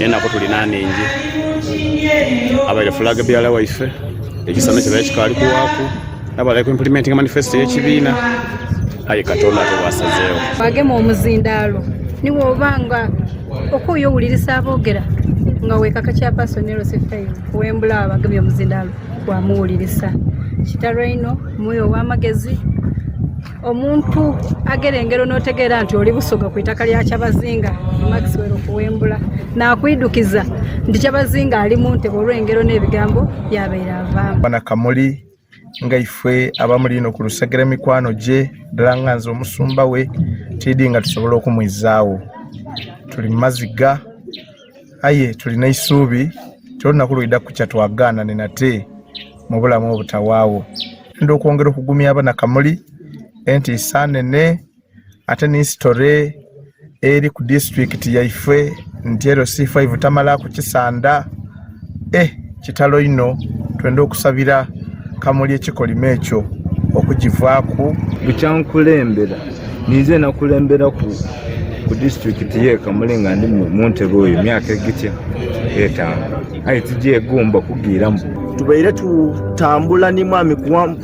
enako tulina ningi abaire flag biala waife ekisano kye bakikali kuwaku nabala ku implementing manifesto y'ekibiina aye katonda tebwasazeewo bagema omuzindalo niwo obanga okuyowulirisa aboogera nga wekaka kya personal sefeyo wembula abagemye omuzindalo wamuwulirisa kitalo ino muyo w'amagezi omuntu agera engero n'otegeera nti oli busoga ku itaka lya Kyabazinga Maxwell okuwembula n'akwidukiza nti Kyabazinga ali mu ntebe olw'engero n'ebigambo yabeera avaamu. Bana Kamuli nga ife abamulino ku lusagera mikwano gye ddala nga nze omusumba we tiddi nga tusobola okumwizaawo. Tuli maziga aye tulina isuubi kyolunaku lwidda ku kyatwagaana ne nate mu bulamu obutawaawo. Enda okwongera okugumya Bana Kamuli enti isanene ate ni history eri ku district yaife nti C5 tamala ku kisanda kitalo ino twenda okusabira Kamuli ekikolima ekyo okugivaaku bukyankulembera nize nakulembera ku district ye Kamuli nga ndi mu ntebe oyo myaka egitya 5 aye tujegomba kugiiramu tubaire tutambula ni mwami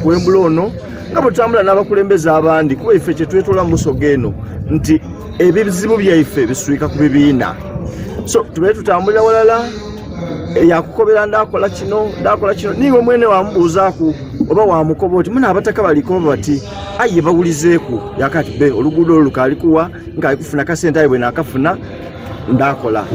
kuwembula ono nga butambula n'abakulembeze abandi kuba ife kye twetola musoga eno nti ebizibu byaife biswika ku bibiina so tubaire tutambulira walala yakukobera ndakola kino niwe mwene wamubuuzaaku oba wamukoba oti muna abataka baliko bati aye bawulizeeku yakati be oluguudo olukalikuwa nga alikufuna kasente aye bwe nakafuna ndakola